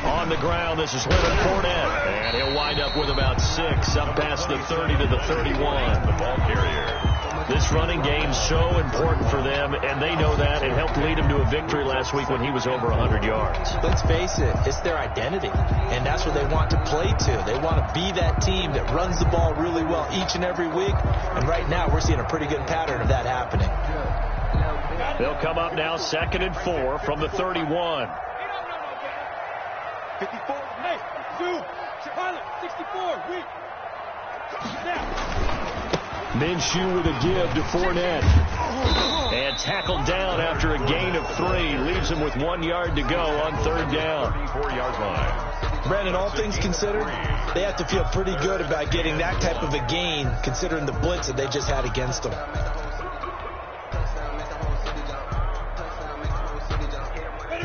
On the ground, this is Leonard Fournette, and he'll wind up with about 6, up past the 30 to the 31. The ball carrier. This running game's so important for them, and they know that. It helped lead them to a victory last week when he was over 100 yards. Let's face it, it's their identity, and that's what they want to play to. They want to be that team that runs the ball really well each and every week, and right now we're seeing a pretty good pattern of that happening. They'll come up now 2nd and 4 from the 31. 54, hey, 2, pilot, 64, weak. Minshew with a give to Fournette. And tackled down after a gain of 3. Leaves him with 1 yard to go on 3rd down. 4-yard line. Brandon, all things considered, they have to feel pretty good about getting that type of a gain, considering the blitz that they just had against them.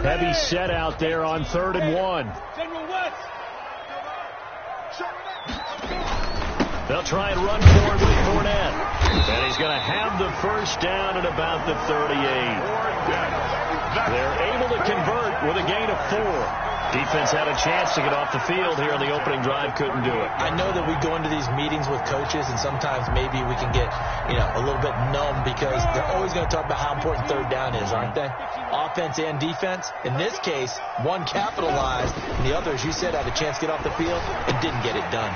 Heavy set out there on 3rd and 1. They'll try and run forward with Fournette. And he's going to have the first down at about the 38. They're able to convert with a gain of 4. Defense had a chance to get off the field here on the opening drive, couldn't do it. I know that we go into these meetings with coaches, and sometimes maybe we can get, a little bit numb because they're always going to talk about how important 3rd down is, aren't they? Offense and defense. In this case, one capitalized, and the other, as you said, had a chance to get off the field and didn't get it done.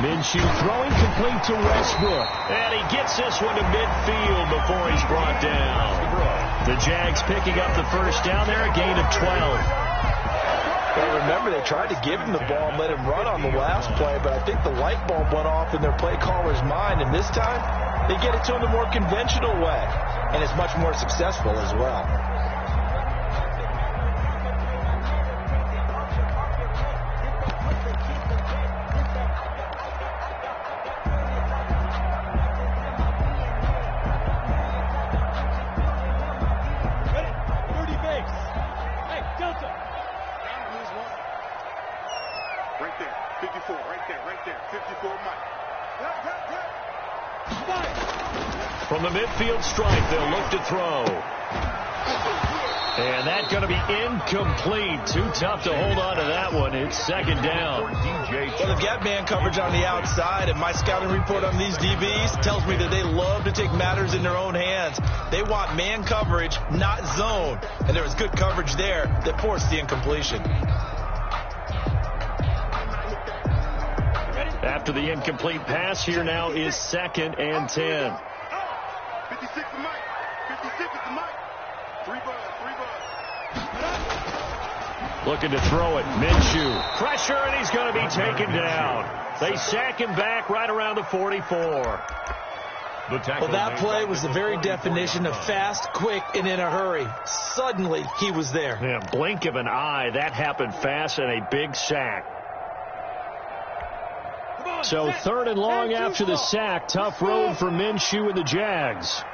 Minshew throwing complete to Westbrook. And he gets this one to midfield before he's brought down. The Jags picking up the first down there, a gain of 12. Well, remember, they tried to give him the ball and let him run on the last play, but I think the light bulb went off in their play caller's mind, and this time they get it to him the more conventional way, and it's much more successful as well. From the midfield stripe, they'll look to throw. And that's going to be incomplete. Too tough to hold on to that one. It's 2nd down. Well, they've got man coverage on the outside, and my scouting report on these DBs tells me that they love to take matters in their own hands. They want man coverage, not zone. And there was good coverage there that forced the incompletion. After the incomplete pass, here now is 2nd and 10. 56 is Mike. 56 is the Mike. 3 bud. Looking to throw it. Minshew. Pressure, and he's going to be taken down. They sack him back right around the 44. Well, that play was the very definition of fast, quick, and in a hurry. Suddenly, he was there. Yeah, blink of an eye. That happened fast, and a big sack. So 3rd and long after the sack. Tough road for Minshew and the Jags.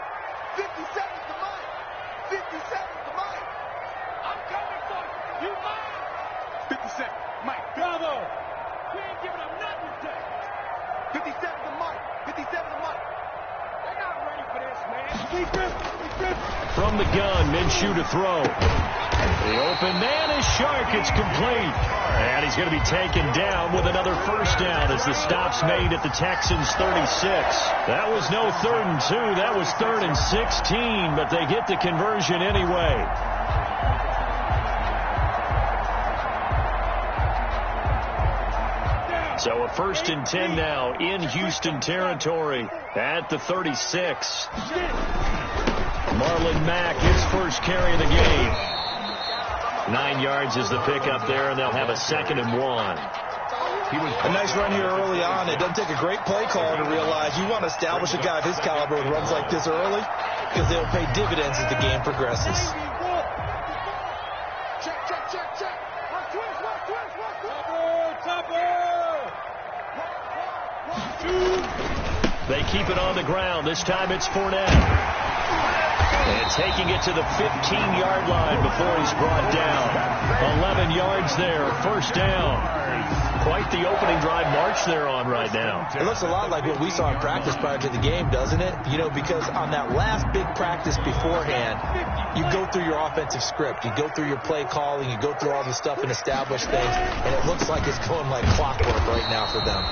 50 seconds to Mike. 50 seconds to Mike. I'm coming for you. You Mike. 50 seconds. Mike. Bravo. We ain't giving up nothing today. 50 seconds to Mike. 50 seconds to Mike. They're not ready for this, man. From the gun, Minshew to throw. The open man is Shark. It's complete. And he's going to be taken down with another first down as the stop's made at the Texans' 36. That was no 3rd and 2. That was 3rd and 16, but they get the conversion anyway. So a 1st and 10 now in Houston territory at the 36. Marlon Mack, his first carry of the game. 9 yards is the pickup there, and they'll have a 2nd and 1. A nice run here early on. It doesn't take a great play caller to realize you want to establish a guy of his caliber with runs like this early because they'll pay dividends as the game progresses. They keep it on the ground. This time it's Fournette. And taking it to the 15-yard line before he's brought down. 11 yards there, first down. Quite quite the opening drive march they're on right now. It looks a lot like what we saw in practice prior to the game, doesn't it? You know, because on that last big practice beforehand, you go through your offensive script. You go through your play calling. You go through all the stuff and establish things. And it looks like it's going like clockwork right now for them.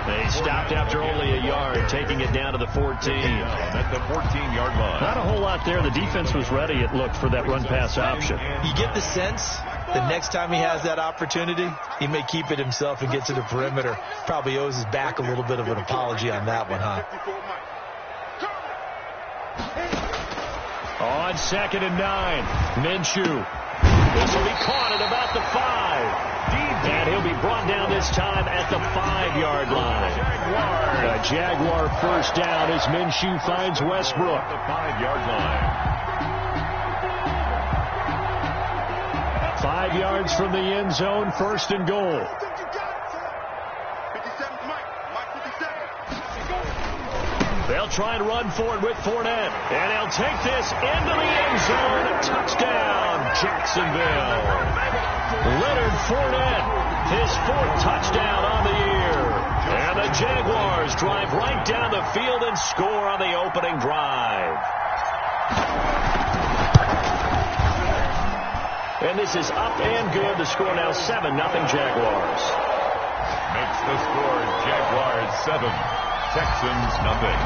They stopped after only a yard, taking it down to the 14. At the 14-yard line. Not a whole lot there. The defense was ready, it looked, for that run-pass option. You get the sense the next time he has that opportunity, he may keep it himself and get to the perimeter. Probably owes his back a little bit of an apology on that one, huh? On 2nd and 9, Minshew. This will be caught at about the 5. And he'll be brought down this time at the 5-yard line. A Jaguar first down as Minshew finds Westbrook. The 5-yard line. 5 yards from the end zone, 1st and goal. They'll try and run for it with Fournette. And he'll take this into the end zone. Touchdown, Jacksonville. Leonard Fournette, his 4th touchdown on the year. And the Jaguars drive right down the field and score on the opening drive. And this is up and good. The score now 7-0 Jaguars. Makes the score Jaguars 7, Texans nothing.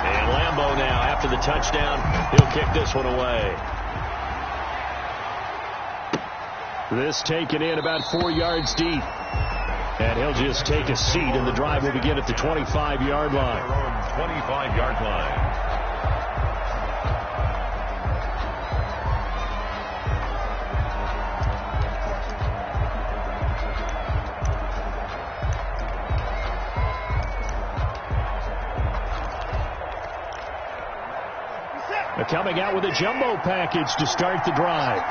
And Lambeau now, after the touchdown, he'll kick this one away. This taken in about 4 yards deep. And he'll just take a seat, and the drive will begin at the 25-yard line. 25-yard line. Coming out with a jumbo package to start the drive.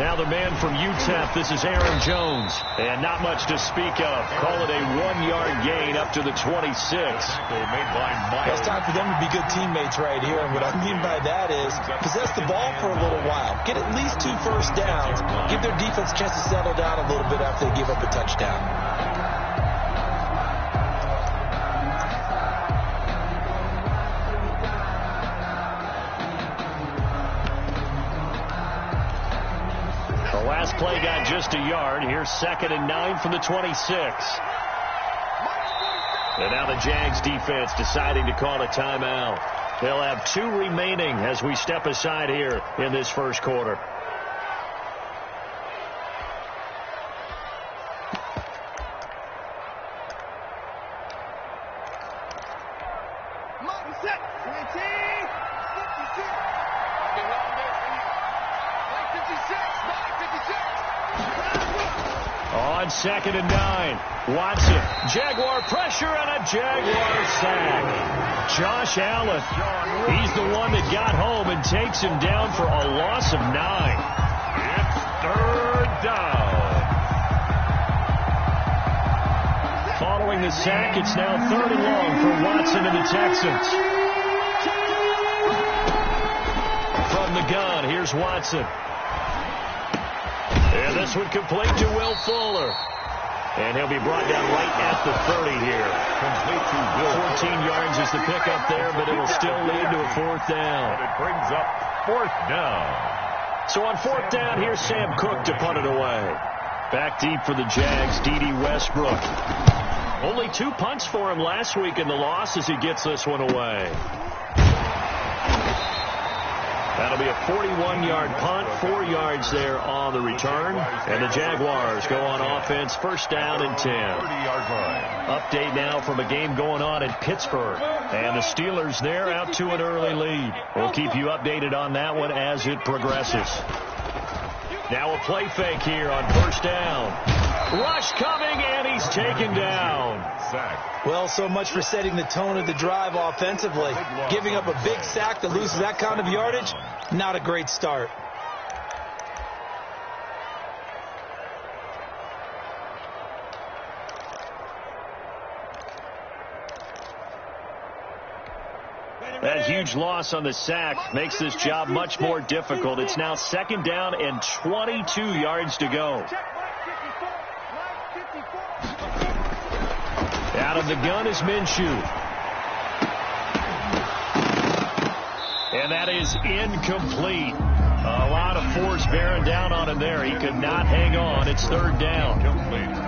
Now the man from UTEP, this is Aaron Jones. And not much to speak of. Call it a 1-yard gain up to the 26. It's time for them to be good teammates right here. And what I mean by that is possess the ball for a little while. Get at least 2 first downs. Give their defense a chance to settle down a little bit after they give up a touchdown. Play got just a yard. Here's 2nd and 9 from the 26. And now the Jags defense deciding to call a timeout. They'll have 2 remaining as we step aside here in this first quarter. On 2nd and 9, Watson, Jaguar pressure and a Jaguar sack. Josh Allen, he's the one that got home and takes him down for a loss of 9. It's 3rd down. Following the sack, it's now 3rd and long for Watson and the Texans. From the gun, here's Watson. And this one complete to Will Fuller. And he'll be brought down right at the 30 here. Complete to Will. 14 yards is the pickup there, but it will still lead to a 4th down. And it brings up 4th down. So on 4th down, here's Sam Cook to punt it away. Back deep for the Jags, D.D. Westbrook. Only 2 punts for him last week in the loss as he gets this one away. That'll be a 41-yard punt, 4 yards there on the return. And the Jaguars go on offense, 1st down and 10. 30-yard line. Update now from a game going on in Pittsburgh. And the Steelers there out to an early lead. We'll keep you updated on that one as it progresses. Now a play fake here on 1st down. Rush coming, and he's taken down. Sack. Well, so much for setting the tone of the drive offensively. Giving up a big sack that loses that kind of yardage, not a great start. As huge loss on the sack makes this job much more difficult. It's now 2nd down and 22 yards to go. Out of the gun is Minshew. And that is incomplete. A lot of force bearing down on him there. He could not hang on. It's 3rd down.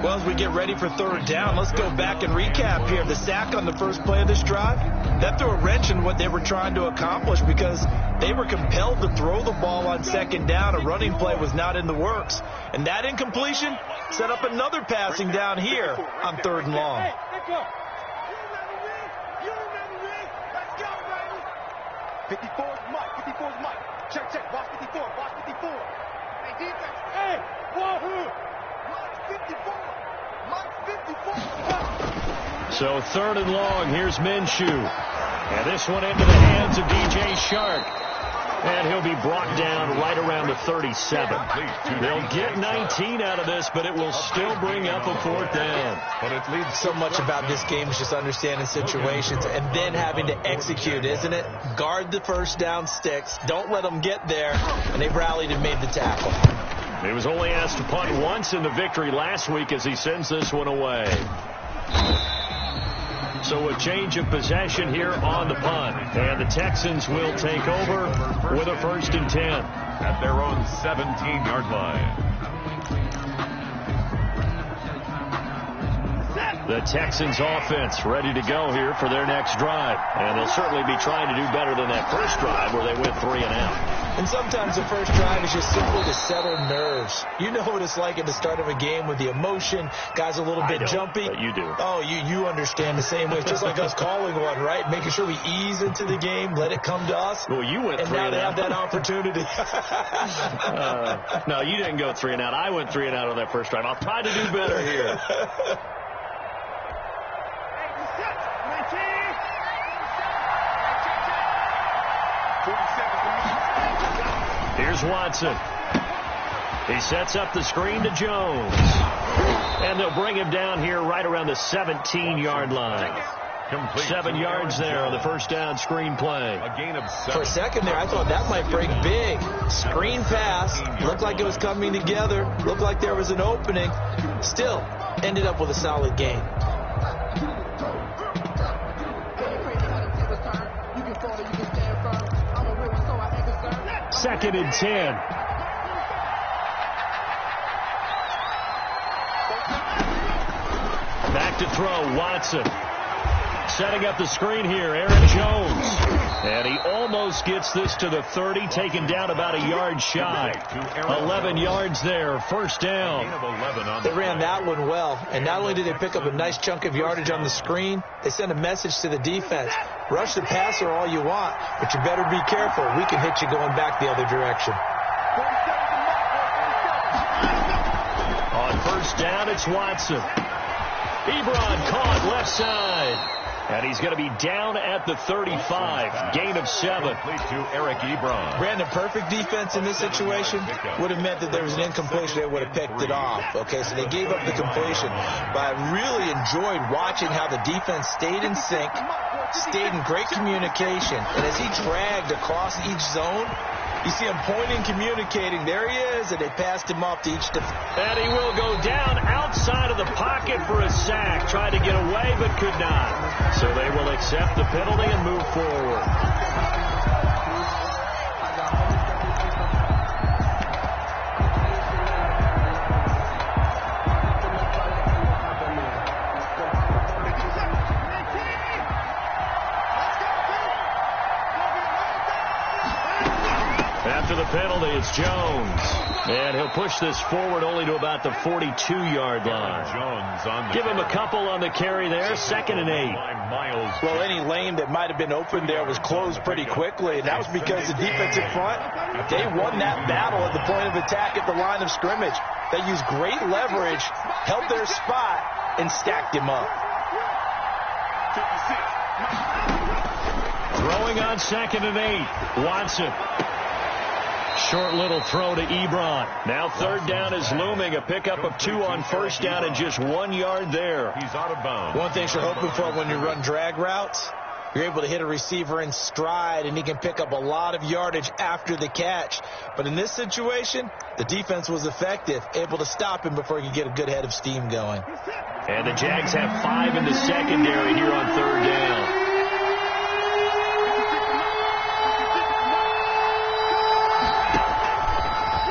Well, as we get ready for 3rd down, let's go back and recap here. The sack on the first play of this drive, that threw a wrench in what they were trying to accomplish because they were compelled to throw the ball on 2nd down. A running play was not in the works. And that incompletion set up another passing down here on 3rd and long. 54 is Mike. 54 is Mike. Check, check. Watch 54. Watch 54. Hey, defense. Hey, wahoo. Mike's 54. Mike's 54. So 3rd and long. Here's Minshew. And this one into the hands of DJ Shark. And he'll be brought down right around the 37. They'll get 19 out of this, but it will still bring up a 4th down. But it leads so much about this game is just understanding situations and then having to execute, isn't it? Guard the first down sticks. Don't let them get there. And they've rallied and made the tackle. He was only asked to punt once in the victory last week as he sends this one away. So a change of possession here on the punt. And the Texans will take over with a 1st and 10. At their own 17-yard line. The Texans offense ready to go here for their next drive. And they'll certainly be trying to do better than that first drive where they went 3 and out. And sometimes the first drive is just simply to settle nerves. You know what it's like at the start of a game with the emotion. Guys a little bit jumpy. But you do. Oh, you understand the same way. It's just like us calling one, right? Making sure we ease into the game, let it come to us. Well, you went 3 and out. And now they have that opportunity. No, you didn't go 3 and out. I went 3 and out on that first drive. I'll try to do better here. Here's Watson. He sets up the screen to Jones. And they'll bring him down here right around the 17-yard line. 7 yards there on the first down screen play. A gain of 7. For a second there, I thought that might break big. Screen pass. Looked like it was coming together. Looked like there was an opening. Still ended up with a solid gain. Second and 10. Back to throw, Watson. Setting up the screen here, Aaron Jones. And he almost gets this to the 30, taken down about a yard shy. 11 yards there, first down. They ran that one well. And not only did they pick up a nice chunk of yardage on the screen, they sent a message to the defense. Rush the passer all you want, but you better be careful. We can hit you going back the other direction. On first down, it's Watson. Ebron caught left side. And he's going to be down at the 35. Gain of 7. To Eric Ebron. Brandon, perfect defense in this situation would have meant that there was an incompletion. They would have picked it off. Okay, so they gave up the completion. But I really enjoyed watching how the defense stayed in sync, stayed in great communication. And as he dragged across each zone, you see him pointing, communicating. There he is, and they passed him off to each defense. And he will go down outside of the pocket for a sack. Tried to get away, but could not. So they will accept the penalty and move forward. After the penalty, it's Jones. And he'll push this forward only to about the 42-yard line. Jones on the Give him a couple on the carry there. 2nd and 8. Well, any lane that might have been open there was closed pretty quickly, and that was because the defensive front, they won that battle at the point of attack at the line of scrimmage. They used great leverage, held their spot, and stacked him up. Throwing on 2nd and 8. Watson. Short little throw to Ebron. Now 3rd down is looming. A pickup of 2 on first down and just 1 yard there. He's out of bounds. One thing you're hoping for when you run drag routes, You're able to hit a receiver in stride, and he can pick up a lot of yardage after the catch. But in this situation, the defense was effective, able to stop him before he could get a good head of steam going. And the Jags have 5 in the secondary here on 3rd down.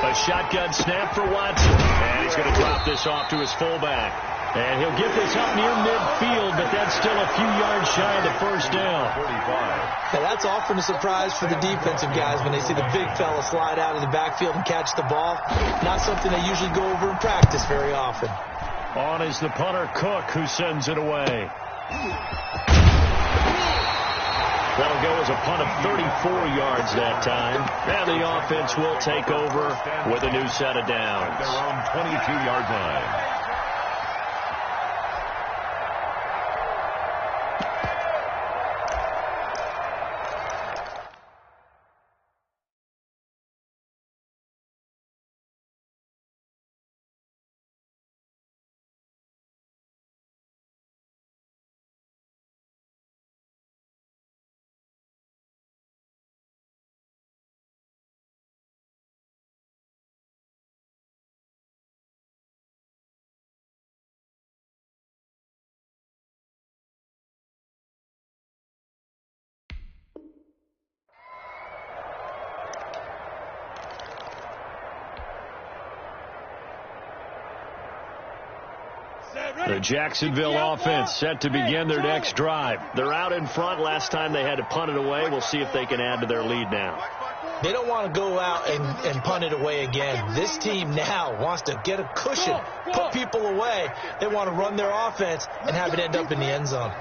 A shotgun snap for Watson. And he's going to drop this off to his fullback. And he'll get this up near midfield, but that's still a few yards shy of the 1st down. 45. Now, that's often a surprise for the defensive guys when they see the big fella slide out of the backfield and catch the ball. Not something they usually go over in practice very often. On is the punter, Cook, who sends it away. That'll go as a punt of 34 yards that time. And the offense will take over with a new set of downs. Their own 22-yard line. The Jacksonville offense set to begin their next drive. They're out in front. Last time they had to punt it away. We'll see if they can add to their lead now. They don't want to go out and punt it away again. This team now wants to get a cushion, put people away. They want to run their offense and have it end up in the end zone.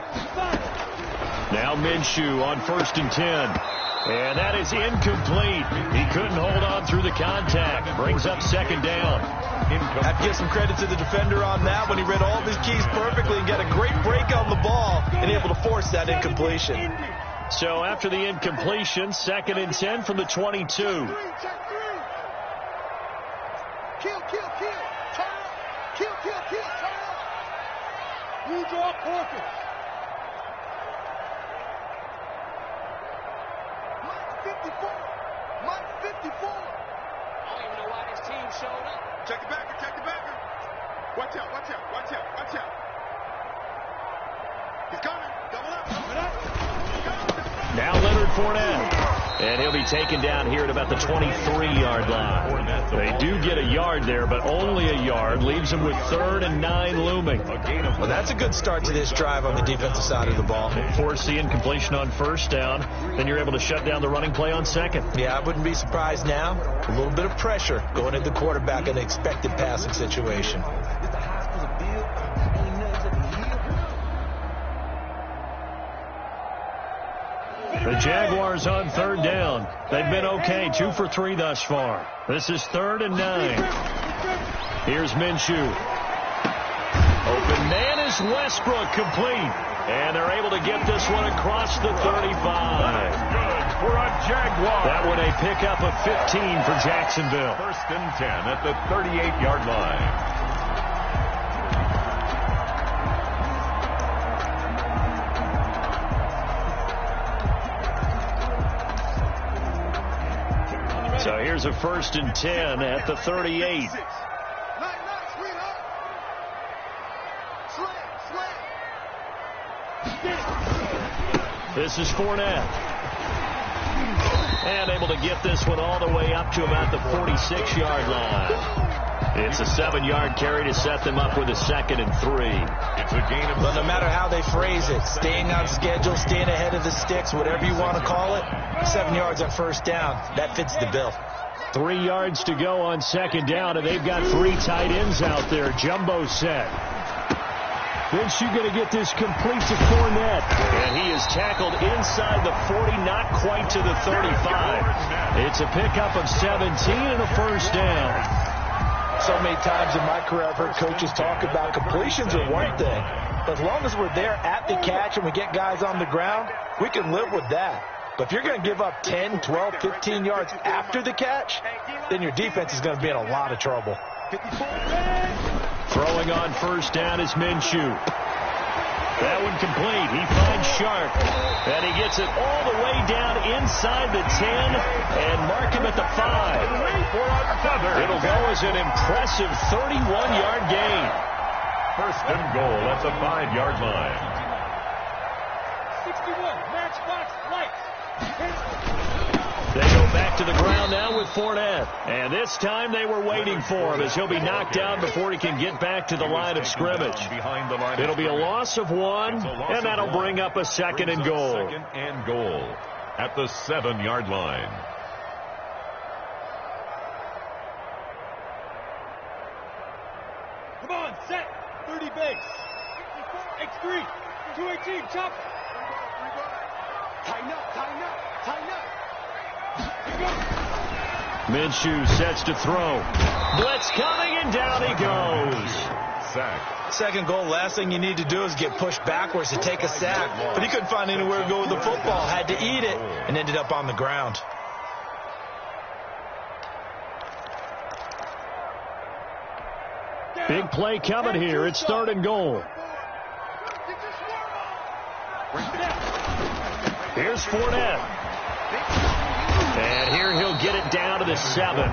Now Minshew on 1st and 10. And that is incomplete. He couldn't hold on through the contact. Brings up 2nd down. I have to give some credit to the defender on that when he read all of his keys perfectly and got a great break on the ball and able to force that incompletion. So after the incompletion, 2nd and 10 from the 22. Kill. Turn up. Kill. Turn up. You draw focus. Mike 54. I don't even know why this team showed up. Check the backer. Watch out. He's coming. Double up. Now Leonard Fournette. And he'll be taken down here at about the 23-yard line. They do get a yard there, but only a yard. Leaves them with 3rd and 9 looming. Well, that's a good start to this drive on the defensive side of the ball. Force the incompletion on 1st down. Then you're able to shut down the running play on 2nd. Yeah, I wouldn't be surprised now. A little bit of pressure going at the quarterback in an expected passing situation. The Jaguars on 3rd down. They've been okay, 2 for 3 thus far. This is 3rd and 9. Here's Minshew. Open man is Westbrook, complete. And they're able to get this one across the 35. Good for a Jaguar. That one a pickup of 15 for Jacksonville. 1st and 10 at the 38-yard line. So here's a 1st and 10 at the 38. This is Fournette. And able to get this one all the way up to about the 46-yard line. It's a 7-yard carry to set them up with a 2nd and 3. It's a gain of... But no matter how they phrase it, staying on schedule, staying ahead of the sticks, whatever you want to call it, 7 yards on 1st down, that fits the bill. 3 yards to go on 2nd down, and they've got 3 tight ends out there. Jumbo set. Minshew going to get this complete to Fournette. And he is tackled inside the 40, not quite to the 35. It's a pickup of 17 and a 1st down. So many times in my career I've heard coaches talk about completions are one thing. But as long as we're there at the catch and we get guys on the ground, we can live with that. But if you're going to give up 10, 12, 15 yards after the catch, then your defense is going to be in a lot of trouble. Throwing on 1st down is Minshew. That one complete. He finds Sharp. And he gets it all the way down inside the 10 and mark him at the 5. It'll go as an impressive 31-yard gain. First and goal at the 5-yard line. 61, matchbox lights. They go back to the ground now with Fournette. And this time they were waiting for him as he'll be knocked down before he can get back to the line of scrimmage. It'll be a loss of 1, and that'll bring up a second and goal. Second and goal at the 7-yard line. Come on, set. 30 base. X3. 218, chop. Tighten up, tighten up, tighten up. Minshew sets to throw. Blitz coming, and down he goes. Sack. Second goal, last thing you need to do is get pushed backwards to take a sack. But he couldn't find anywhere to go with the football. Had to eat it and ended up on the ground. Big play coming here. It's third and goal. Here's Fournette. And here he'll get it down to the 7.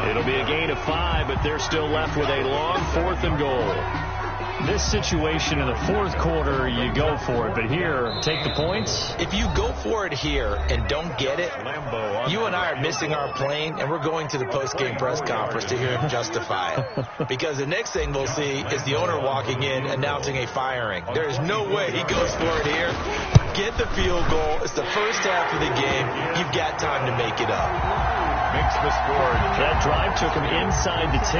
It'll be a gain of 5, but they're still left with a long 4th and goal. This situation in the fourth quarter, you go for it. But here, take the points. If you go for it here and don't get it, you and I are missing our plane, and we're going to the post-game press conference to hear him justify it. Because the next thing we'll see is the owner walking in announcing a firing. There is no way he goes for it here. Get the field goal. It's the first half of the game. You've got time to make it up. Makes the score. That drive took him inside the 10.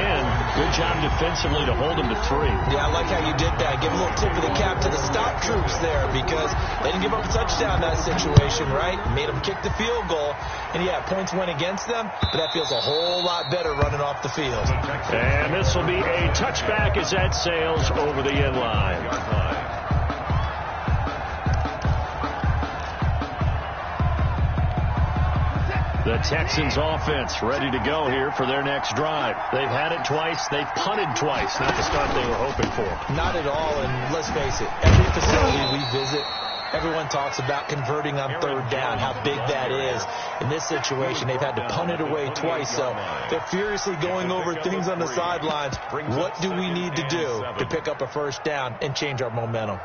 Good job defensively to hold him to 3. Yeah, I like how you did that. Give a little tip of the cap to the stop troops there because they didn't give up a touchdown in that situation, right? Made them kick the field goal. And, yeah, points went against them, but that feels a whole lot better running off the field. And this will be a touchback as that sails over the end line. The Texans offense ready to go here for their next drive. They've had it twice. They've punted twice. Not the start they were hoping for. Not at all, and let's face it, every facility we visit, everyone talks about converting on third down, how big that is. In this situation, they've had to punt it away twice, so they're furiously going over things on the sidelines. What do we need to do to pick up a first down and change our momentum?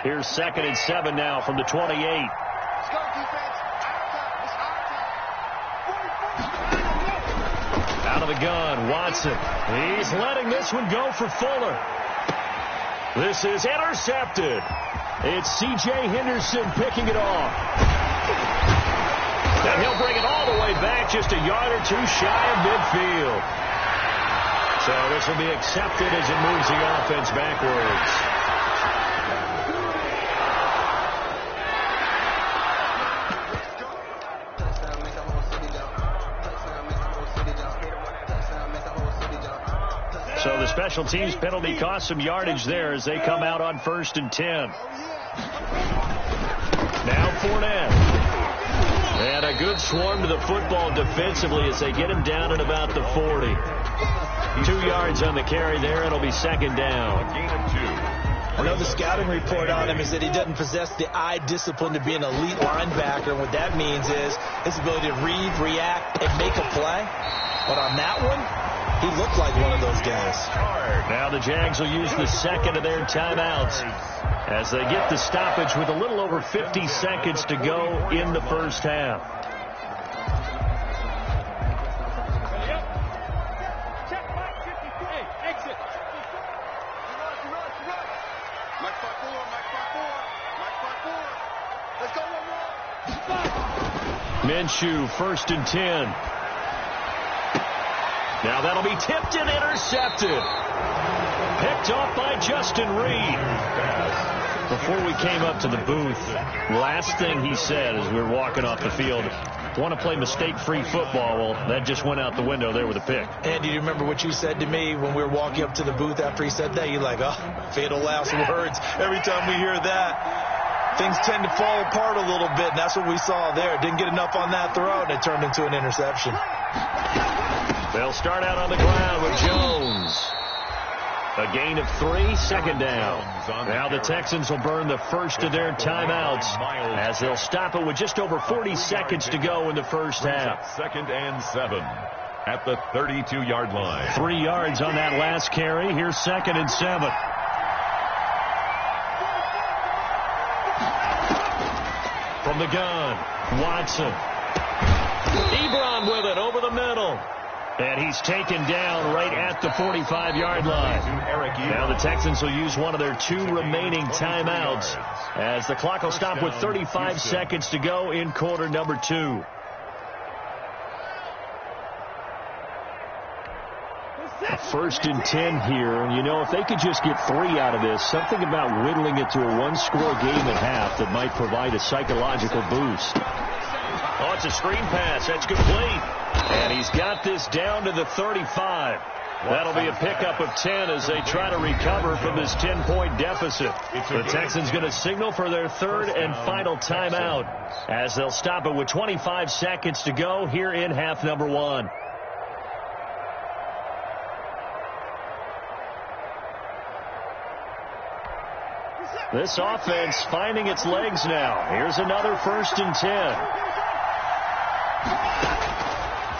Here's 2nd and 7 now from the 28. Let's go, defense. Out of the gun, Watson. He's letting this one go for Fuller. This is intercepted. It's C.J. Henderson picking it off. And he'll bring it all the way back just a yard or two shy of midfield. So this will be accepted as it moves the offense backwards. So the special teams penalty cost some yardage there as they come out on 1st and 10. Now Fournette. And a good swarm to the football defensively as they get him down at about the 40. 2 yards on the carry there. It'll be 2nd down. I know the scouting report on him is that he doesn't possess the eye discipline to be an elite linebacker. What that means is his ability to read, react, and make a play. But on that one, he looked like one of those guys. Now the Jags will use the second of their timeouts as they get the stoppage with a little over 50 seconds to go in the first half. Check Mike 53. Exit. Mike 54. Mike 54. Let's go one more. Minshew, 1st and 10. Now that'll be tipped and intercepted. Picked off by Justin Reed. Before we came up to the booth, last thing he said as we were walking off the field, want to play mistake-free football. Well, that just went out the window there with a pick. Andy, do you remember what you said to me when we were walking up to the booth after he said that? You're like, oh, fatal last words every time we hear that. things tend to fall apart a little bit, and that's what we saw there. Didn't get enough on that throw, and it turned into an interception. They'll start out on the ground with Jones. A gain of 3, second down. Now the Texans will burn the first of their timeouts as they'll stop it with just over 40 seconds to go in the first half. 2nd and 7 at the 32-yard line. 3 yards on that last carry. Here's 2nd and 7. From the gun, Watson. Ebron with it over the middle. And he's taken down right at the 45-yard line. Now the Texans will use one of their 2 remaining timeouts as the clock will stop with 35 seconds to go in quarter number 2. First and 10 here, and you know, if they could just get 3 out of this, something about whittling it to a 1-score game at half that might provide a psychological boost. Oh, it's a screen pass. That's complete. And he's got this down to the 35. That'll be a pickup of 10 as they try to recover from this 10-point deficit. The Texans going to signal for their 3rd and final timeout as they'll stop it with 25 seconds to go here in half number 1. This offense finding its legs now. Here's another 1st and 10.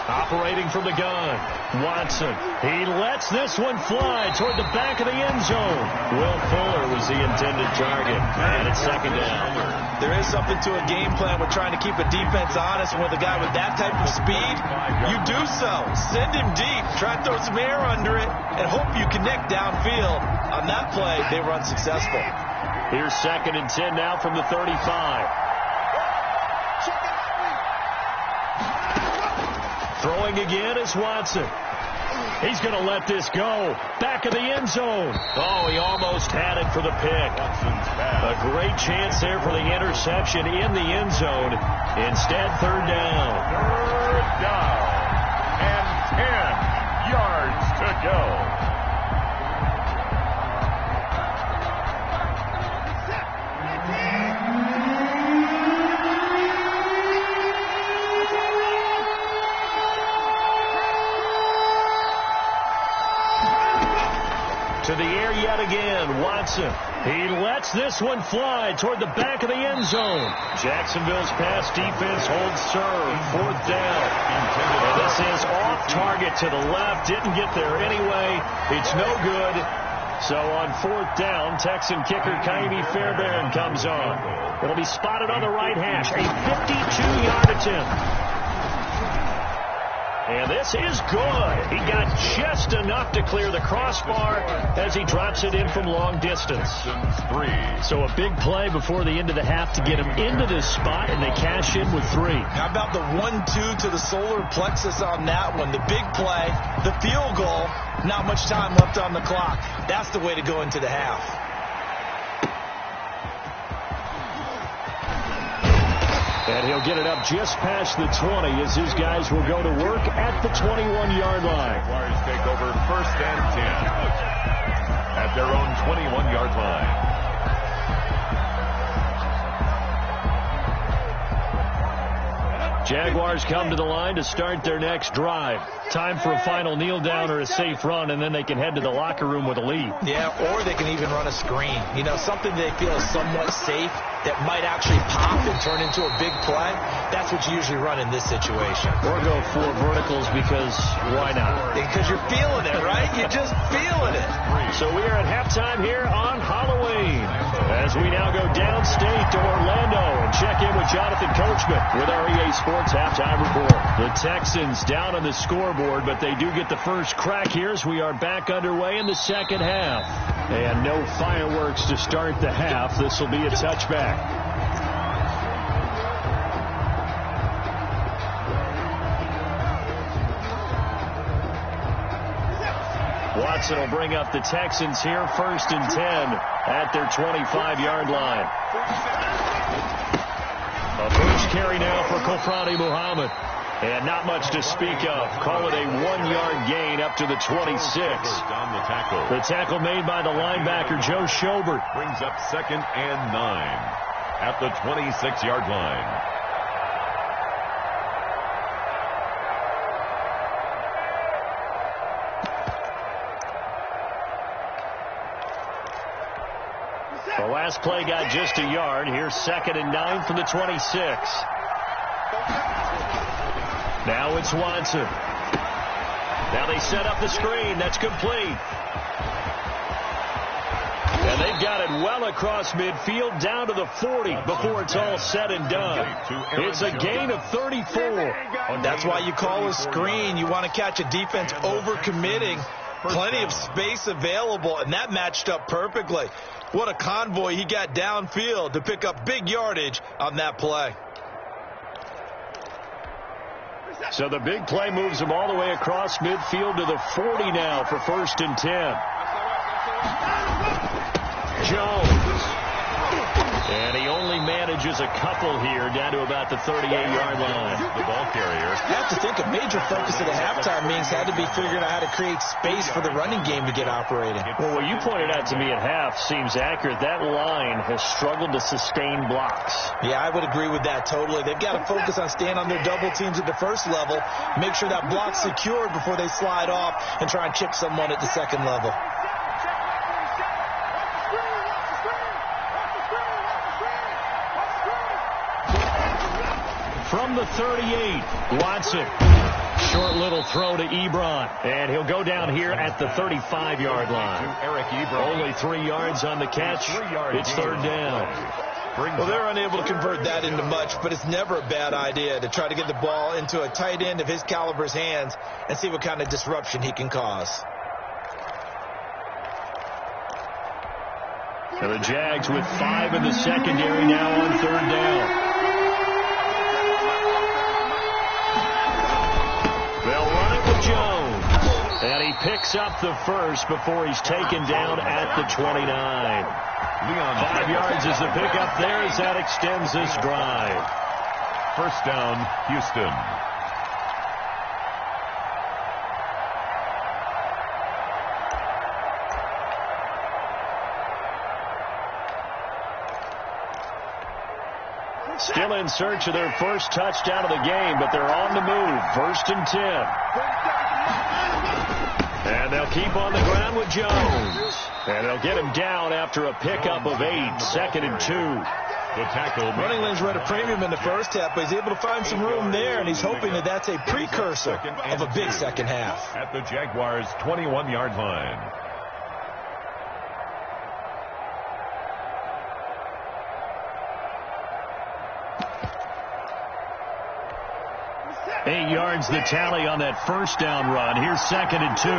Operating from the gun, Watson. He lets this one fly toward the back of the end zone. Will Fuller was the intended target, and it's 2nd down. There is something to a game plan with trying to keep a defense honest. With a guy with that type of speed, you do so. Send him deep, try to throw some air under it, and hope you connect downfield. On that play, they were unsuccessful. Here's 2nd and 10 now from the 35. Throwing again is Watson. He's going to let this go. Back of the end zone. Oh, he almost had it for the pick. A great chance there for the interception in the end zone. Instead, 3rd down. 3rd down. And 10 yards to go. To the air yet again, Watson. He lets this one fly toward the back of the end zone. Jacksonville's pass defense holds serve. 4th down. And this is off target to the left. Didn't get there anyway. It's no good. So on 4th down, Texan kicker Kaimi Fairbairn comes on. It'll be spotted on the right hash. A 52-yard attempt. And this is good. He got just enough to clear the crossbar as he drops it in from long distance. So a big play before the end of the half to get him into this spot, and they cash in with 3. How about the 1-2 to the solar plexus on that one? The big play, the field goal, not much time left on the clock. That's the way to go into the half. And he'll get it up just past the 20 as his guys will go to work at the 21-yard line. Jaguars take over 1st and 10 at their own 21-yard line. Jaguars come to the line to start their next drive. Time for a final kneel down or a safe run, and then they can head to the locker room with a lead. Yeah, or they can even run a screen. You know, something they feel is somewhat safe that might actually pop and turn into a big play. That's what you usually run in this situation. Or go 4 verticals because why not? Because you're feeling it, right? You're just feeling it. So we are at halftime here on Halloween as we now go downstate to Orlando and check in with Jonathan Coachman with our EA Sports Halftime Report. The Texans down on the scoreboard, but they do get the first crack here as we are back underway in the second half. And no fireworks to start the half. This will be a touchback. Watson will bring up the Texans here, 1st and 10 at their 25-yard line. A first carry now for Kofrani Muhammad. And not much to speak of. Call it a 1-yard gain up to the 26. The tackle made by the linebacker, Joe Schobert. Brings up 2nd and 9. at the 26-yard line. The last play got just a yard. Here's 2nd and 9 from the 26. Now it's Watson. Now they set up the screen. That's complete. And they've got it well across midfield down to the 40 before it's all said and done. It's a gain of 34. That's why you call a screen. You want to catch a defense overcommitting. Plenty of space available, and that matched up perfectly. What a convoy he got downfield to pick up big yardage on that play. So the big play moves him all the way across midfield to the 40 now for 1st and 10. Jones. And he only manages a couple here down to about the 38-yard line. The ball carrier. You have to think a major focus of the halftime means had to be figuring out how to create space for the running game to get operating. Well, what you pointed out to me at half seems accurate. That line has struggled to sustain blocks. Yeah, I would agree with that totally. They've got to focus on staying on their double teams at the first level, make sure that block's secured before they slide off and try and chip someone at the second level. From the 38, Watson. Short little throw to Ebron. And he'll go down here at the 35-yard line. Only 3 yards on the catch. It's 3rd down. Well, they're unable to convert that into much, but it's never a bad idea to try to get the ball into a tight end of his caliber's hands and see what kind of disruption he can cause. And the Jags with 5 in the secondary now on 3rd down. Jones. And he picks up the first before he's taken down at the 29. 5 yards is the pickup there as that extends this drive. 1st down, Houston. Still in search of their first touchdown of the game, but they're on the move. 1st and 10. And they'll keep on the ground with Jones. And they'll get him down after a pickup of 8. 2nd and 2. The tackle. Running lanes were at a premium in the first half, but he's able to find some room there, and he's hoping that that's a precursor of a big second half. At the Jaguars' 21-yard line. Eight yards the tally on that 1st down run. Here's 2nd and 2.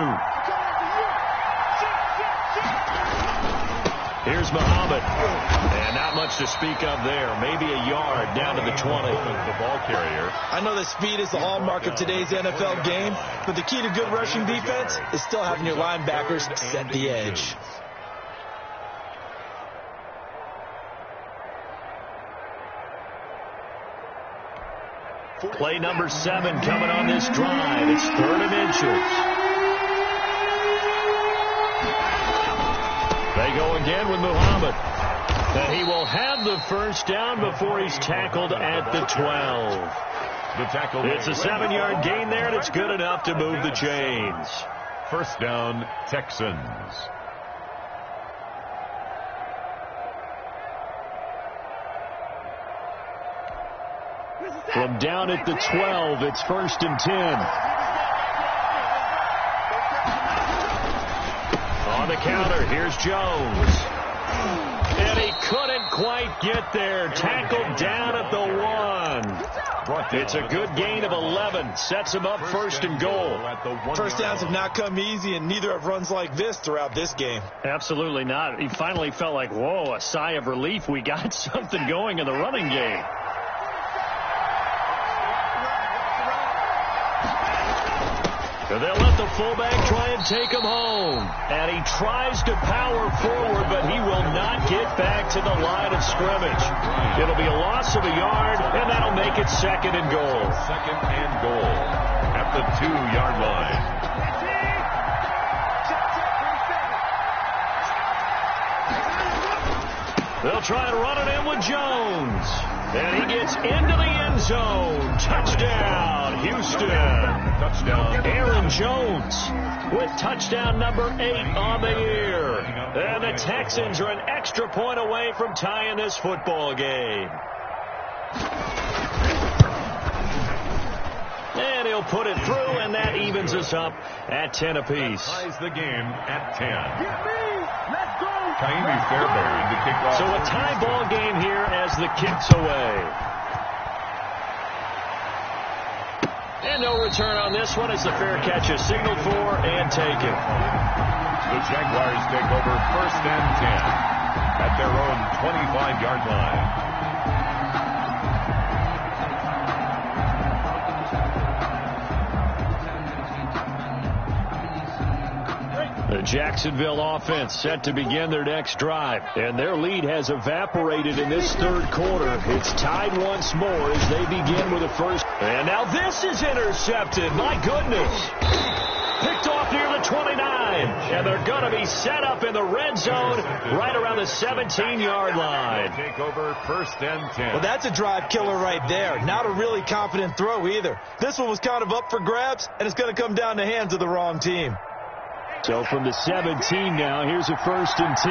Here's Muhammad. And not much to speak of there. Maybe a yard down to the 20. The ball carrier. I know that speed is the hallmark of today's NFL game, but the key to good rushing defense is still having your linebackers set the edge. Play number 7 coming on this drive. It's 3rd and inches. They go again with Muhammad. And he will have the first down before he's tackled at the 12. The tackle. It's a 7-yard gain there, and it's good enough to move the chains. 1st down, Texans. From down at the 12, it's 1st and 10. On the counter, here's Jones. And he couldn't quite get there. Tackled down at the 1. It's a good gain of 11. Sets him up 1st and goal. First downs have not come easy, and neither have runs like this throughout this game. Absolutely not. He finally felt like, whoa, a sigh of relief. We got something going in the running game. So they'll let the fullback try and take him home. And he tries to power forward, but he will not get back to the line of scrimmage. It'll be a loss of a yard, and that'll make it 2nd and goal. 2nd and goal at the 2-yard line. The They'll try and run it in with Jones. And he gets into the end zone. Touchdown, Houston. Touchdown. Aaron Jones with touchdown number 8 on the year. And the Texans are an extra point away from tying this football game. And he'll put it through, and that evens us up at 10 apiece. Ties the game at 10. Kaimi Fairbairn to kick off. So a tie ball game here as the kick's away. And no return on this one as the fair catch is signaled for and taken. The Jaguars take over 1st and 10 at their own 25-yard line. The Jacksonville offense set to begin their next drive, and their lead has evaporated in this third quarter. It's tied once more as they begin with a first. And now this is intercepted. My goodness. Picked off near the 29, and they're going to be set up in the red zone right around the 17-yard line. Take over 1st and 10. Well, that's a drive killer right there. Not a really confident throw either. This one was kind of up for grabs, and it's going to come down the hands of the wrong team. So from the 17 now, here's a 1st and 10.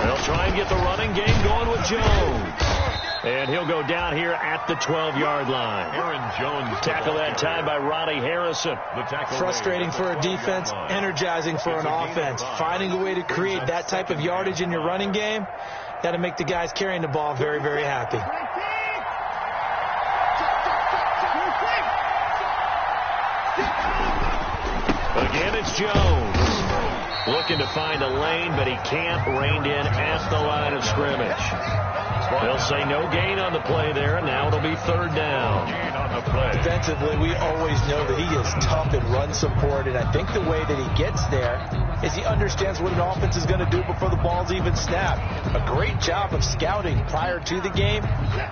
They'll try and get the running game going with Jones. And he'll go down here at the 12-yard line. Aaron Jones. Tackle that time by Ronnie Harrison. Frustrating for a defense, energizing for an offense. Finding a way to create that type of yardage in your running game, got to make the guys carrying the ball very, very happy. Again, it's Jones. Looking to find a lane, but he can't. Reined in at the line of scrimmage. They'll say no gain on the play there, and now it'll be 3rd down. Defensively, we always know that he is tough in run support, and I think the way that he gets there is he understands what an offense is going to do before the ball's even snapped. A great job of scouting prior to the game,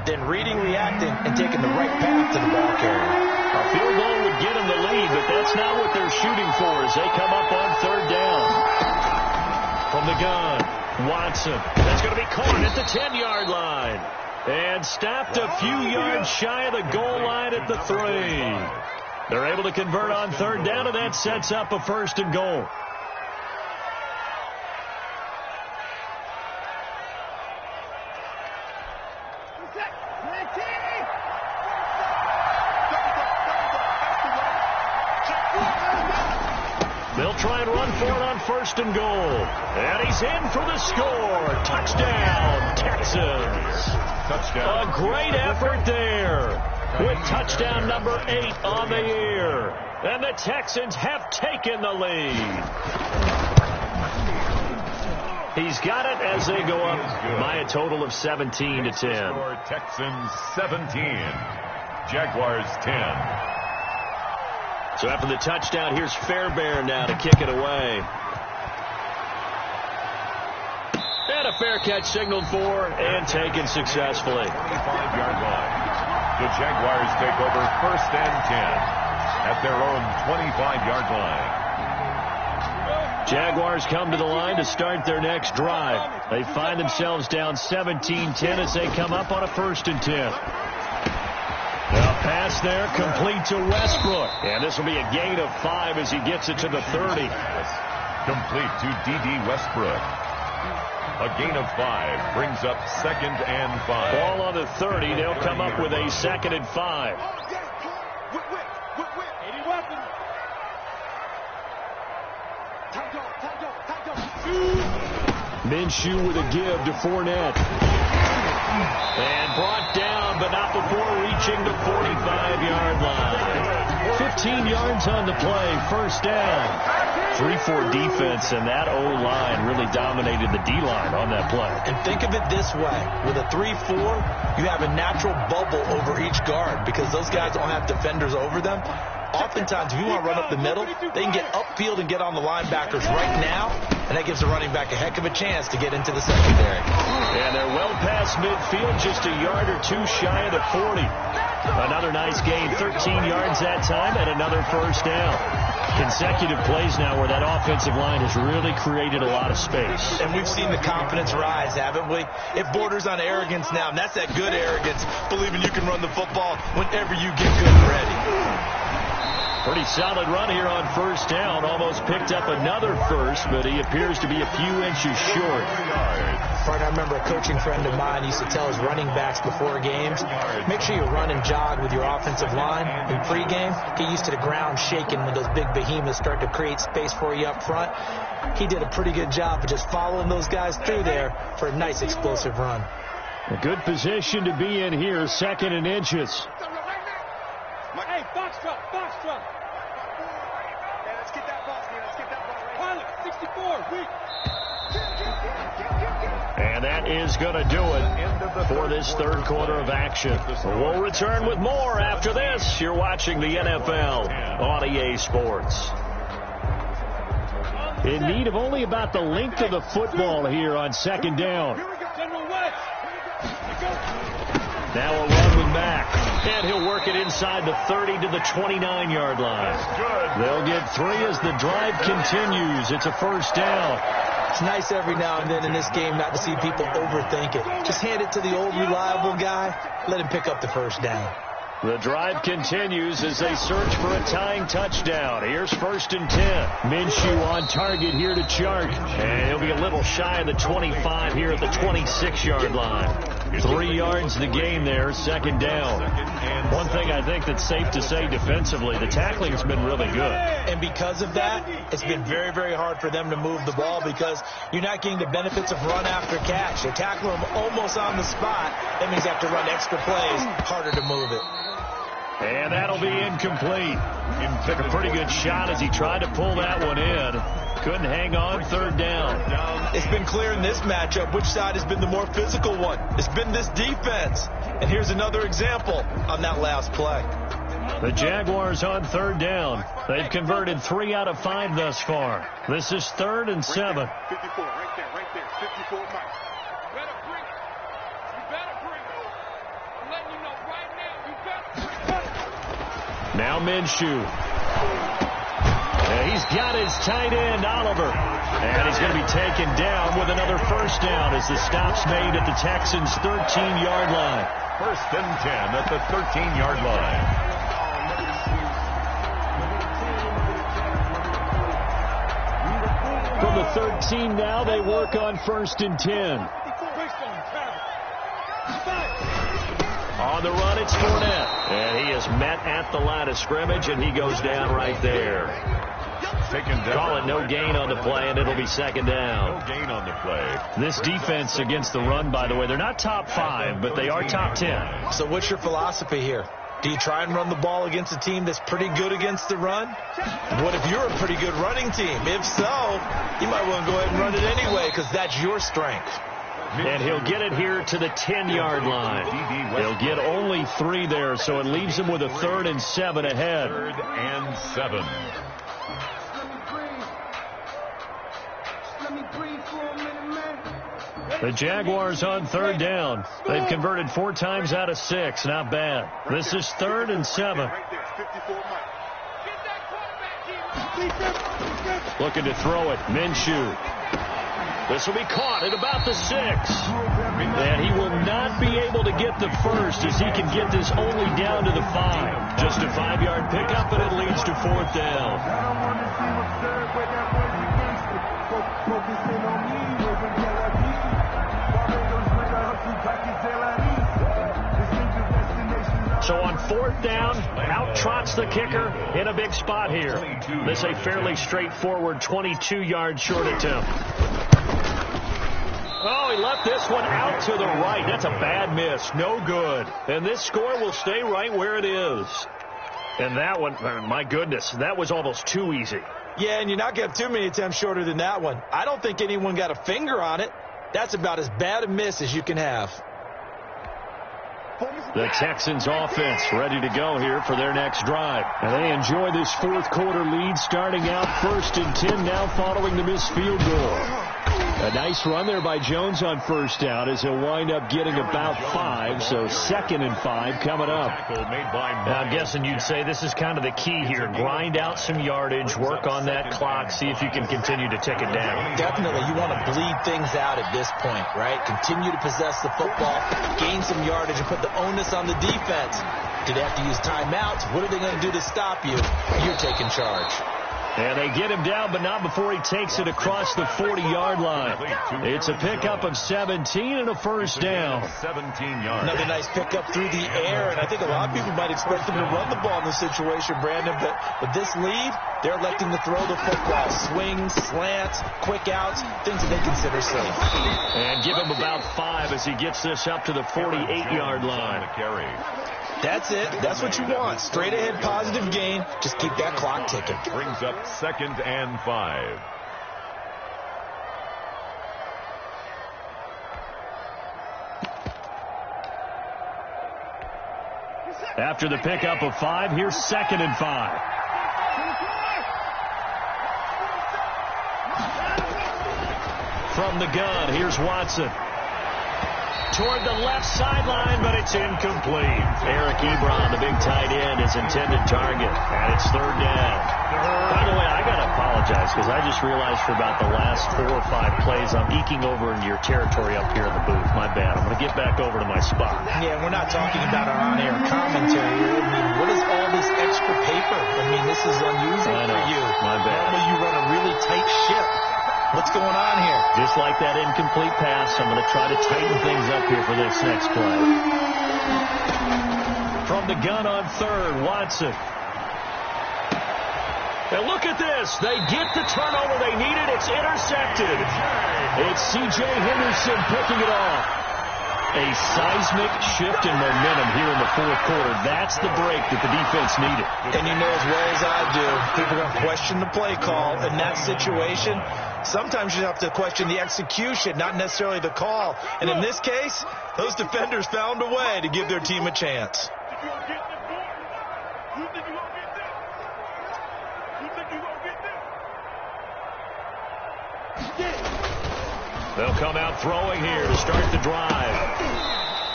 then reading, reacting, and taking the right path to the ball carrier. A field goal would get him the lead, but that's not what they're shooting for as they come up on 3rd down. From the gun, Watson. That's going to be caught at the 10-yard line. And stopped a few yards shy of the goal line at the 3. They're able to convert on 3rd down, and that sets up a 1st and goal. They'll try and run for it on 1st and goal. And he's in for the score. Touchdown, Texans. Touchdown. A great effort there with touchdown number 8 on the year. And the Texans have taken the lead. He's got it as they go up by a total of 17 to 10. Texans 17. Jaguars 10. So after the touchdown, here's Fairbairn now to kick it away. And a fair catch signaled for and taken successfully. 25-yard line. The Jaguars take over 1st and 10 at their own 25-yard line. Jaguars come to the line to start their next drive. They find themselves down 17-10 as they come up on a 1st and 10. A pass there complete to Westbrook. And this will be a gain of 5 as he gets it to the 30. Complete to D.D. Westbrook. A gain of 5 brings up 2nd and 5. Ball on the 30. They'll come up with a 2nd and 5. Minshew with a give to Fournette. And brought down, but not before reaching the 45-yard line. 15 yards on the play, 1st down. 3-4 defense, and that O-line really dominated the D-line on that play. And think of it this way. With a 3-4, you have a natural bubble over each guard because those guys don't have defenders over them. Oftentimes, if you want to run up the middle, they can get upfield and get on the linebackers right now, and that gives the running back a heck of a chance to get into the secondary. And they're well past midfield, just a yard or 2 shy of the 40. Another nice gain, 13 yards that time, and another 1st down. Consecutive plays now where that offensive line has really created a lot of space. And we've seen the confidence rise, haven't we? It borders on arrogance now, and that's that good arrogance, believing you can run the football whenever you get good and ready. Pretty solid run here on first down. Almost picked up another first, but he appears to be a few inches short. I remember a coaching friend of mine used to tell his running backs before games, make sure you run and jog with your offensive line in pregame. Get used to the ground shaking when those big behemoths start to create space for you up front. He did a pretty good job of just following those guys through there for a nice explosive run. A good position to be in here, 2nd and inches. Hey, box drop, box drop. Yeah, let's get that box, man. Let's get that ball right. Pilot, 64, weak. And that is going to do it for this third quarter of action. We'll return with more after this. You're watching the NFL on EA Sports. In need of only about the length of the football here on 2nd down. Now a run with Mack. And he'll work it inside the 30 to the 29-yard line. They'll get 3 as the drive continues. It's a first down. It's nice every now and then in this game not to see people overthink it. Just hand it to the old reliable guy. Let him pick up the first down. The drive continues as they search for a tying touchdown. Here's 1st and 10. Minshew on target here to Chark. And he'll be a little shy of the 25 here at the 26-yard line. 3 yards the gain there, 2nd down. One thing I think that's safe to say defensively, the tackling's been really good. And because of that, it's been very, very hard for them to move the ball because you're not getting the benefits of run after catch. They're tackling them almost on the spot. That means they have to run extra plays, harder to move it. And that'll be incomplete. He took a pretty good shot as he tried to pull that one in. Couldn't hang on, 3rd down. It's been clear in this matchup which side has been the more physical one. It's been this defense. And here's another example on that last play. The Jaguars on 3rd down. They've converted 3 out of 5 thus far. This is 3rd and 7. 54, right there, 54, Mike. You better bring it. You better bring it. I'm letting you know right now, you better bring it. Now Minshew. And he's got his tight end, Oliver. And he's going to be taken down with another first down as the stop's made at the Texans' 13-yard line. 1st and 10 at the 13-yard line. From the 13 now, they work on 1st and 10. On the run, it's Fournette. And he is met at the line of scrimmage, and he goes down right there. Call it no gain on the play, and it'll be 2nd down. No gain on the play. This defense against the run, by the way, they're not top 5, but they are top 10. So what's your philosophy here? Do you try and run the ball against a team that's pretty good against the run? What if you're a pretty good running team? If so, you might want to go ahead and run it anyway because that's your strength. And he'll get it here to the 10-yard line. They'll get only 3 there, so it leaves him with a 3rd and 7 ahead. 3rd and 7. The Jaguars on 3rd down. They've converted 4 times out of 6. Not bad. This is 3rd and 7. Looking to throw it. Minshew. This will be caught at about the 6. And he will not be able to get the first as he can get this only down to the 5. Just a 5-yard pickup, and it leads to 4th down. So on 4th down, out trots the kicker in a big spot here. This is a fairly straightforward 22-yard short attempt. Oh, he left this one out to the right. That's a bad miss. No good. And this score will stay right where it is. And that one, my goodness, that was almost too easy. Yeah, and you're not going to have too many attempts shorter than that one. I don't think anyone got a finger on it. That's about as bad a miss as you can have. The Texans offense ready to go here for their next drive. And they enjoy this 4th quarter lead starting out 1st and 10 now following the missed field goal. A nice run there by Jones on first down as he'll wind up getting about 5. So 2nd and 5 coming up. I'm guessing you'd say this is kind of the key here. Grind out some yardage, work on that clock, see if you can continue to tick it down. Definitely. You want to bleed things out at this point, right? Continue to possess the football, gain some yardage, and put the onus on the defense. Do they have to use timeouts? What are they going to do to stop you? You're taking charge. And they get him down, but not before he takes it across the 40-yard line. It's a pickup of 17 and a first down. 17 yards. Another nice pickup through the air, and I think a lot of people might expect them to run the ball in this situation, Brandon, but with this lead, they're electing to throw the football. Swings, slants, quick outs, things that they consider safe. And give him about 5 as he gets this up to the 48-yard line. That's it. That's what you want. Straight ahead, positive gain. Just keep that clock ticking. Brings up 2nd and 5. After the pickup of 5, here's 2nd and 5. From the gun, here's Watson. Toward the left sideline, but it's incomplete. Eric Ebron, the big tight end, is intended target, and it's 3rd down. By the way, I got to apologize because I just realized for about the last 4 or 5 plays I'm eking over into your territory up here in the booth. My bad. I'm going to get back over to my spot. Yeah, we're not talking about our on-air commentary here. I mean, what is all this extra paper? I mean, this is unusual for you. My bad. Normally you run a really tight ship. What's going on here? Just like that incomplete pass, I'm going to try to tighten things up here for this next play. From the gun on 3rd, Watson. And look at this. They get the turnover they needed. It's intercepted. It's C.J. Henderson picking it off. A seismic shift in momentum here in the 4th quarter. That's the break that the defense needed. And you know as well as I do, people are going to question the play call in that situation. Sometimes you have to question the execution, not necessarily the call. And in this case, those defenders found a way to give their team a chance. They'll come out throwing here to start the drive.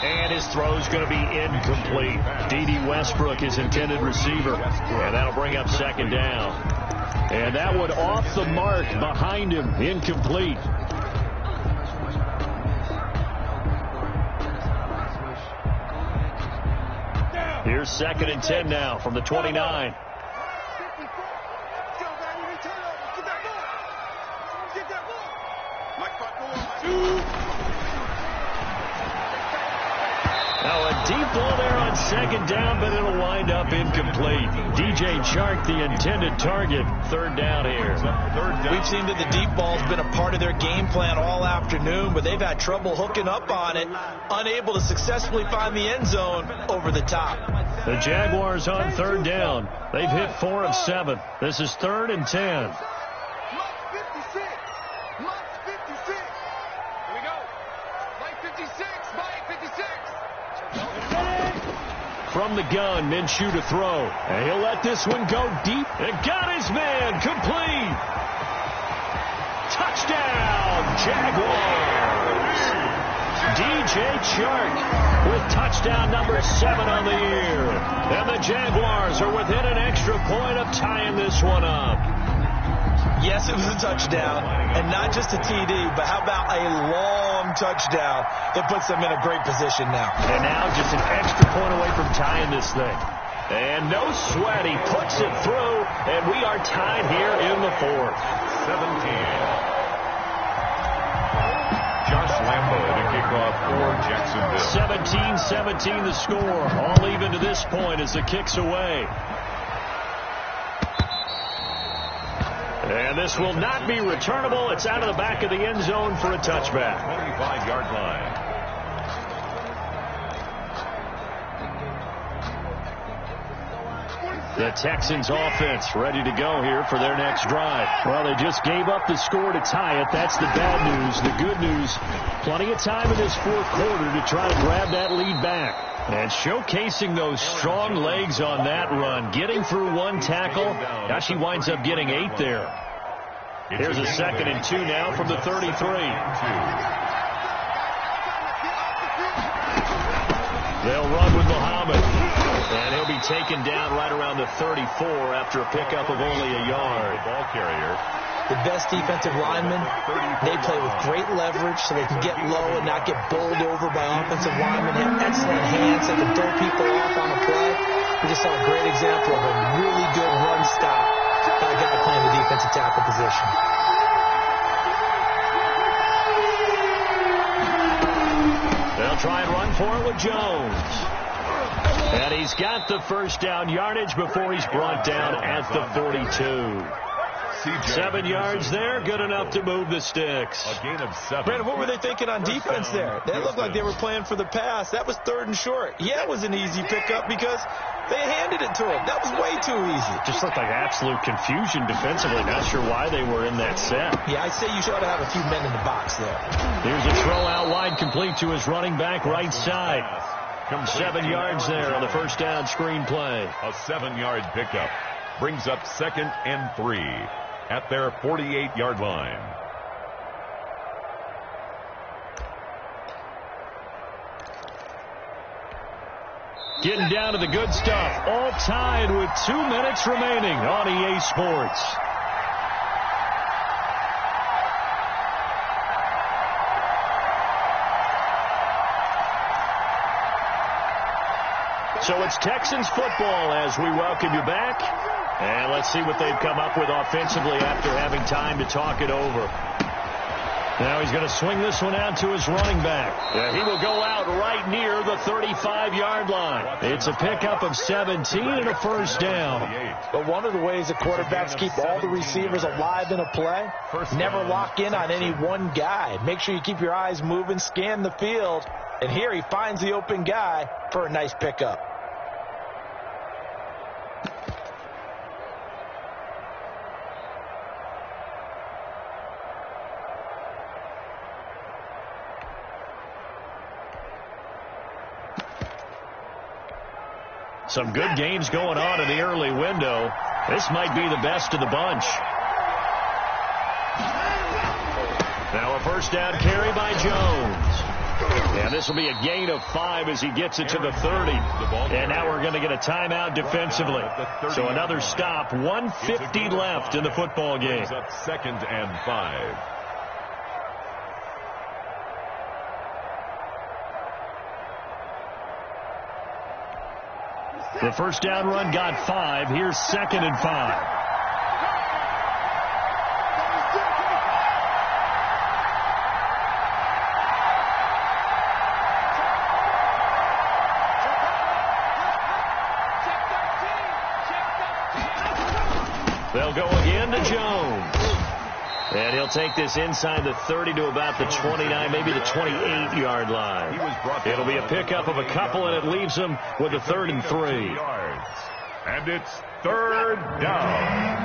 And his throw's going to be incomplete. D.D. Westbrook, his intended receiver. And that'll bring up 2nd down. And that one off the mark behind him, incomplete. Here's 2nd and 10 now from the 29. Now a deep ball there on 2nd down, but it'll wind up incomplete. DJ Chark, the intended target. 3rd down here. We've seen that the deep ball's been a part of their game plan all afternoon, but they've had trouble hooking up on it, unable to successfully find the end zone over the top. The Jaguars on 3rd down. They've hit 4 of 7. This is 3rd and 10. From the gun, Minshew to throw. And he'll let this one go deep. And got his man complete. Touchdown, Jaguars. DJ Chark with touchdown number 7 on the year. And the Jaguars are within an extra point of tying this one up. Yes, it was a touchdown, and not just a TD, but how about a long touchdown that puts them in a great position now. And now just an extra point away from tying this thing. And no sweat, he puts it through, and we are tied here in the 4th. 17. Josh Lambo to kick off for Jacksonville. 17-17 the score. All even to this point as the kick's away. And this will not be returnable. It's out of the back of the end zone for a touchback. 25-yard line. The Texans offense ready to go here for their next drive. Well, they just gave up the score to tie it. That's the bad news. The good news, plenty of time in this 4th quarter to try to grab that lead back. And showcasing those strong legs on that run. Getting through 1 tackle. Now she winds up getting 8 there. Here's a 2nd and 2 now from the 33. They'll run with Muhammad. And he'll be taken down right around the 34 after a pickup of only a yard. Ball carrier. The best defensive linemen, they play with great leverage so they can get low and not get bowled over by offensive linemen. They have excellent hands that can throw people off on a play. We just saw a great example of a really good run stop by a guy playing the defensive tackle position. They'll try and run for it with Jones. And he's got the first down yardage before he's brought down at the 42. 7 yards there, good enough to move the sticks. A gain of 7. Brandon, what were they thinking on defense there? They looked like they were playing for the pass. That was 3rd and short. Yeah, it was an easy pickup because they handed it to him. That was way too easy. Just looked like absolute confusion defensively. Not sure why they were in that set. Yeah, I'd say you should have a few men in the box there. Here's a throw out wide, complete to his running back right side. 7 yards there on the first down screen play. A 7-yard pickup brings up 2nd and 3 at their 48-yard line. Getting down to the good stuff. All tied with 2 minutes remaining on EA Sports. So it's Texans football as we welcome you back. And let's see what they've come up with offensively after having time to talk it over. Now he's going to swing this one out to his running back. Yeah, he will go out right near the 35-yard line. It's a pickup of 17 and a first down. But one of the ways that quarterbacks keep all the receivers alive in a play, never lock in on any one guy. Make sure you keep your eyes moving, scan the field. And here he finds the open guy for a nice pickup. Some good games going on in the early window. This might be the best of the bunch. Now a first down carry by Jones. And this will be a gain of 5 as he gets it to the 30. And now we're going to get a timeout defensively. So another stop. 1:50 left in the football game. 2nd and 5. The first down run got 5. Here's 2nd and 5. They'll go again to Jones. And he'll take this inside the 30 to about the 29, maybe the 28-yard line. It'll be a pickup of a couple, and it leaves them with a 3rd and 3. And it's 3rd down.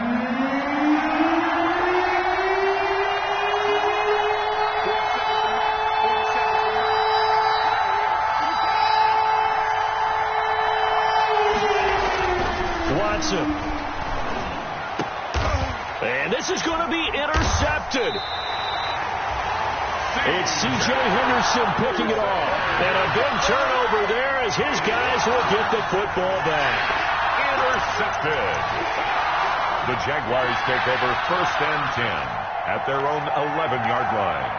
Watson. And this is going to be intercepted. It's C.J. Henderson picking it off. And a big turnover there as his guys will get the football back. Intercepted. The Jaguars take over 1st and 10 at their own 11-yard line.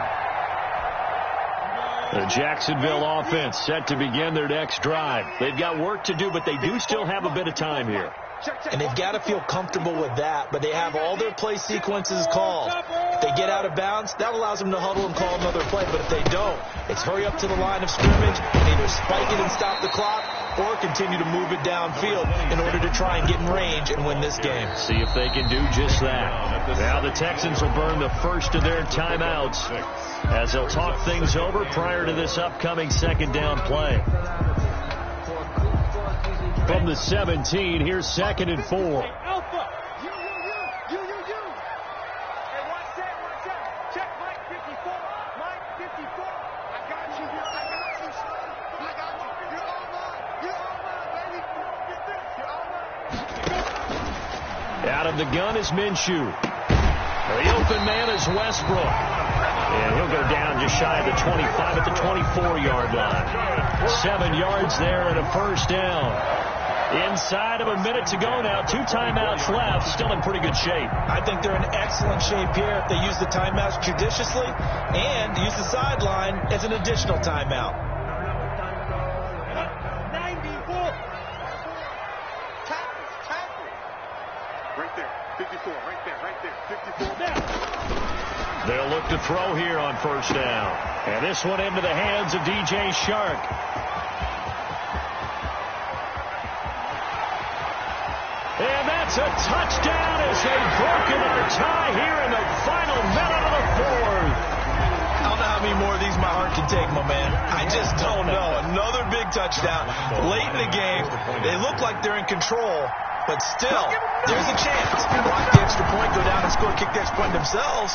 The Jacksonville offense set to begin their next drive. They've got work to do, but they do still have a bit of time here. And they've got to feel comfortable with that, but they have all their play sequences called. If they get out of bounds, that allows them to huddle and call another play. But if they don't, it's hurry up to the line of scrimmage and either spike it and stop the clock or continue to move it downfield in order to try and get in range and win this game. See if they can do just that. Now the Texans will burn the first of their timeouts as they'll talk things over prior to this upcoming 2nd down play. From the 17, here's 2nd and 4. Alpha. You. Hey, watch that. Check Mike 54. Mike 54. I got you, son. You're all mine, baby. Get this. You're all mine. Out of the gun is Minshew. The open man is Westbrook. And he'll go down just shy of the 25 at the 24-yard line. 7 yards there and a first down. Inside of a minute to go now. 2 timeouts left. Still in pretty good shape. I think they're in excellent shape here if they use the timeouts judiciously and use the sideline as an additional timeout. 94. Tackle. Right there. 54. Right there. 54. Now. They'll look to throw here on first down. And this one into the hands of DJ Shark. And that's a touchdown as they've broken our tie here in the final minute of the fourth. I don't know how many more of these my heart can take, my man. I just don't know. Another big touchdown late in the game. They look like they're in control, but still, there's a chance. Block the extra point, go down and score, kick the extra point themselves.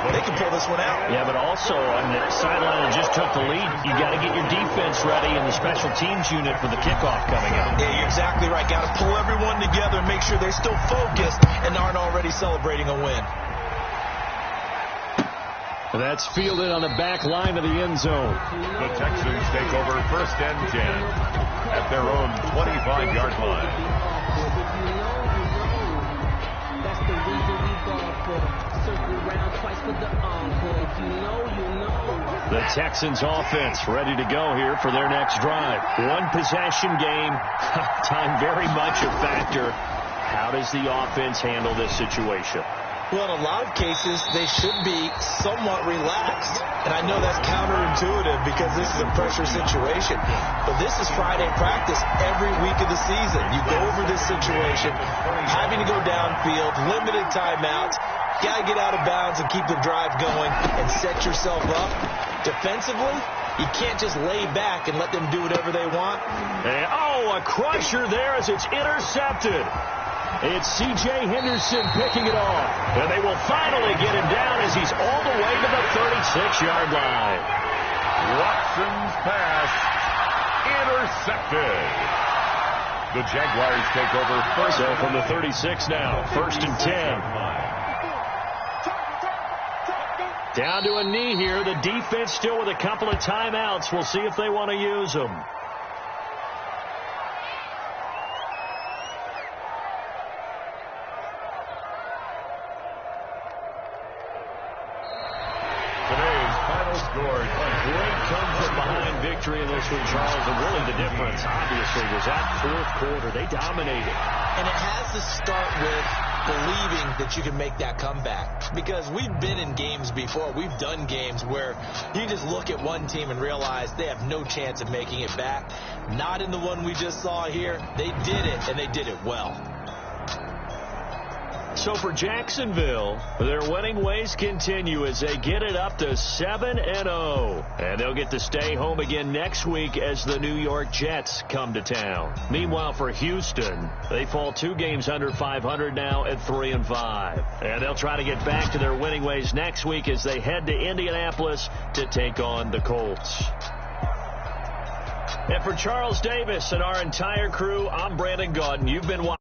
They can pull this one out. Yeah, but also on the sideline that just took the lead, you got to get your defense ready in the special teams unit for the kickoff coming up. Yeah, you're exactly right. Got to pull everyone together and make sure they're still focused and aren't already celebrating a win. That's fielded on the back line of the end zone. The Texans take over first and 10 at their own 25-yard line. That's the reason we go for circle round twice for the encore. If you know, you know. The Texans offense ready to go here for their next drive. One possession game. Time very much a factor. How does the offense handle this situation? Well, in a lot of cases, they should be somewhat relaxed. And I know that's counterintuitive because this is a pressure situation. But this is Friday practice every week of the season. You go over this situation, having to go downfield, limited timeouts, got to get out of bounds and keep the drive going and set yourself up. Defensively, you can't just lay back and let them do whatever they want. And, a crusher there as it's intercepted. It's C.J. Henderson picking it off. And they will finally get him down as he's all the way to the 36-yard line. Watson's pass intercepted. The Jaguars take over first. So from the 36 now, first and 10. Down to a knee here. The defense still with a couple of timeouts. We'll see if they want to use them. Scored. A great come-from-behind victory in this one, Charles. And really the difference, obviously, was that fourth quarter. They dominated. And it has to start with believing that you can make that comeback. Because we've been in games before. We've done games where you just look at one team and realize they have no chance of making it back. Not in the one we just saw here. They did it, and they did it well. So for Jacksonville, their winning ways continue as they get it up to 7-0. And they'll get to stay home again next week as the New York Jets come to town. Meanwhile, for Houston, they fall 2 games under 500 now at 3-5. And they'll try to get back to their winning ways next week as they head to Indianapolis to take on the Colts. And for Charles Davis and our entire crew, I'm Brandon Gaudin. You've been watching.